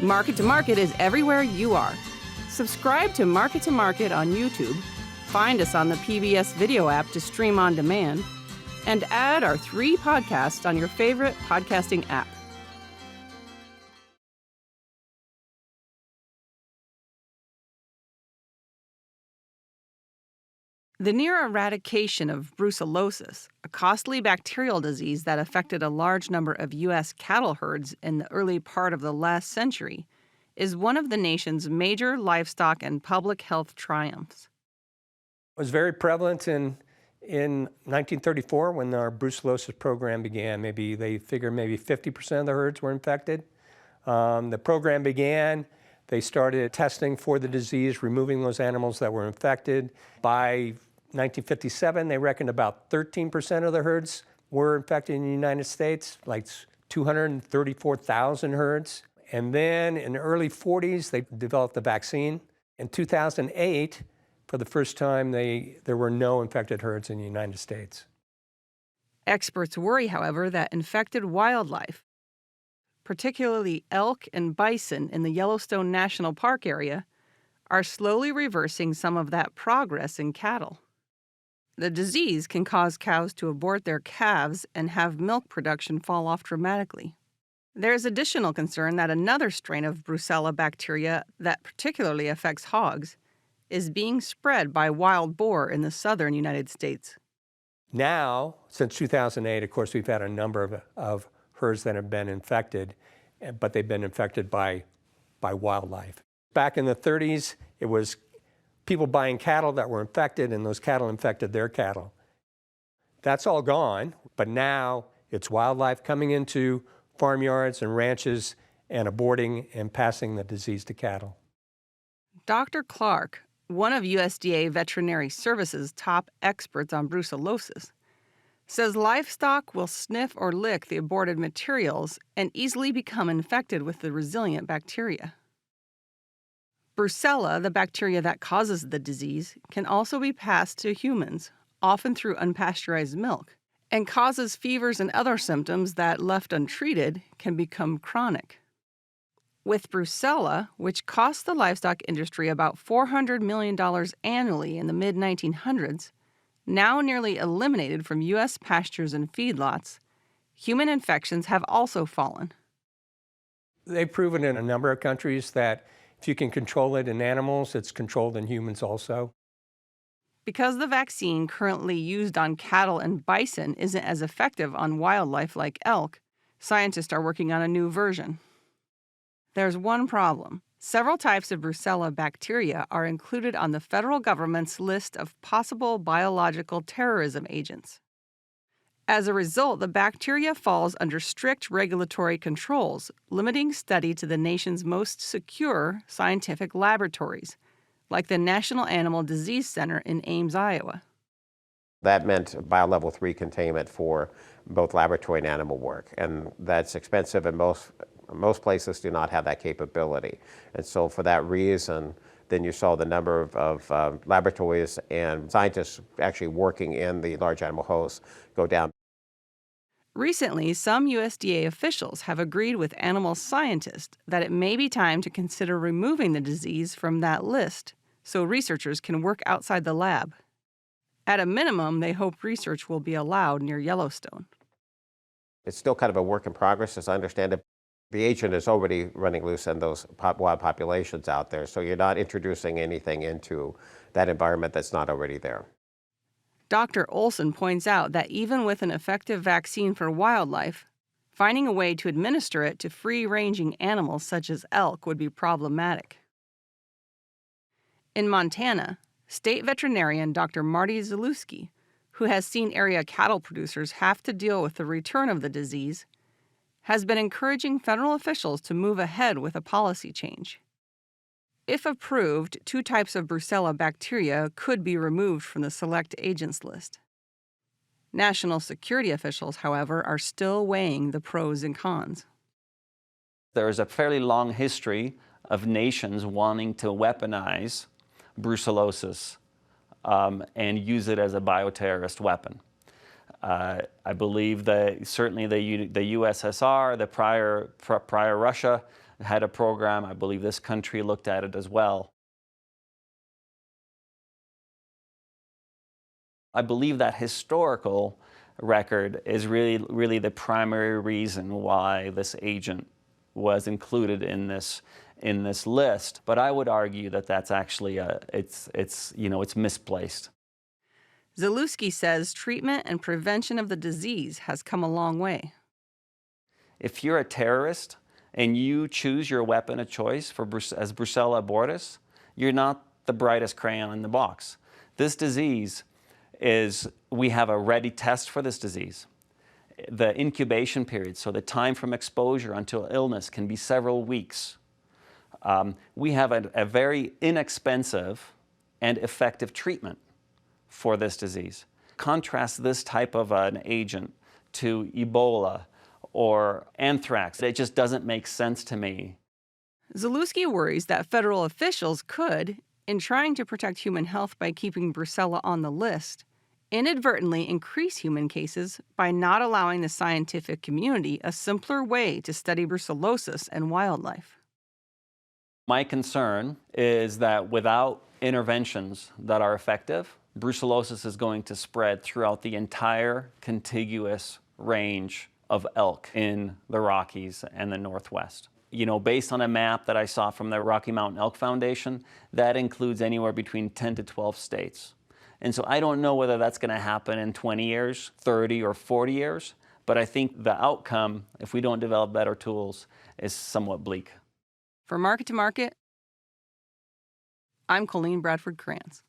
Market to Market is everywhere you are. Subscribe to Market on YouTube, find us on the PBS video app to stream on demand, and add our 3 podcasts on your favorite podcasting app. The near eradication of brucellosis, a costly bacterial disease that affected a large number of U.S. cattle herds in the early part of the last century, is one of the nation's major livestock and public health triumphs. It was very prevalent in 1934 when our brucellosis program began. They figured maybe 50% of the herds were infected. The program began. They started testing for the disease, removing those animals that were infected. By 1957, they reckoned about 13% of the herds were infected in the United States, like 234,000 herds. And then in the early 40s, they developed the vaccine. In 2008, for the first time, there were no infected herds in the United States. Experts worry, however, that infected wildlife, particularly elk and bison in the Yellowstone National Park area, are slowly reversing some of that progress in cattle. The disease can cause cows to abort their calves and have milk production fall off dramatically. There's additional concern that another strain of Brucella bacteria that particularly affects hogs is being spread by wild boar in the southern United States. Now, since 2008, of course, we've had a number of herds that have been infected, but they've been infected by wildlife. Back in the 30s, it was people buying cattle that were infected, and those cattle infected their cattle. That's all gone, but now it's wildlife coming into farmyards and ranches and aborting and passing the disease to cattle. Dr. Clark, one of USDA Veterinary Services' top experts on brucellosis, says livestock will sniff or lick the aborted materials and easily become infected with the resilient bacteria. Brucella, the bacteria that causes the disease, can also be passed to humans, often through unpasteurized milk, and causes fevers and other symptoms that, left untreated, can become chronic. With Brucella, which cost the livestock industry about $400 million annually in the mid-1900s, now nearly eliminated from U.S. pastures and feedlots, human infections have also fallen. They've proven in a number of countries that if you can control it in animals, it's controlled in humans also. Because the vaccine currently used on cattle and bison isn't as effective on wildlife like elk, scientists are working on a new version. There's one problem. Several types of Brucella bacteria are included on the federal government's list of possible biological terrorism agents. As a result, the bacteria falls under strict regulatory controls, limiting study to the nation's most secure scientific laboratories, like the National Animal Disease Center in Ames, Iowa. That meant biolevel 3 containment for both laboratory and animal work, and that's expensive, and most places do not have that capability. And so for that reason, then you saw the number of laboratories and scientists actually working in the large animal hosts go down. Recently, some USDA officials have agreed with animal scientists that it may be time to consider removing the disease from that list so researchers can work outside the lab. At a minimum, they hope research will be allowed near Yellowstone. It's still kind of a work in progress, as I understand it. The agent is already running loose in those wild populations out there, so you're not introducing anything into that environment that's not already there. Dr. Olson points out that even with an effective vaccine for wildlife, finding a way to administer it to free-ranging animals such as elk would be problematic. In Montana, state veterinarian Dr. Marty Zalewski, who has seen area cattle producers have to deal with the return of the disease, has been encouraging federal officials to move ahead with a policy change. If approved, 2 types of Brucella bacteria could be removed from the select agents list. National security officials, however, are still weighing the pros and cons. There is a fairly long history of nations wanting to weaponize brucellosis and use it as a bioterrorist weapon. I believe that certainly the USSR, the prior Russia, had a program. I believe this country looked at it as well. I believe that historical record is really the primary reason why this agent was included in this list. But I would argue that that's actually it's misplaced. Zalewski says treatment and prevention of the disease has come a long way. If you're a terrorist and you choose your weapon of choice as Brucella abortus, you're not the brightest crayon in the box. This disease we have a ready test for this disease. The incubation period, so the time from exposure until illness, can be several weeks. We have a very inexpensive and effective treatment for this disease. Contrast this type of an agent to Ebola or anthrax. It just doesn't make sense to me. Zalewski worries that federal officials could, in trying to protect human health by keeping Brucella on the list, inadvertently increase human cases by not allowing the scientific community a simpler way to study brucellosis in wildlife. My concern is that without interventions that are effective, brucellosis is going to spread throughout the entire contiguous range of elk in the Rockies and the Northwest. Based on a map that I saw from the Rocky Mountain Elk Foundation, that includes anywhere between 10 to 12 states. And so I don't know whether that's going to happen in 20 years, 30 or 40 years, but I think the outcome, if we don't develop better tools, is somewhat bleak. For Market to Market, I'm Colleen Bradford Krantz.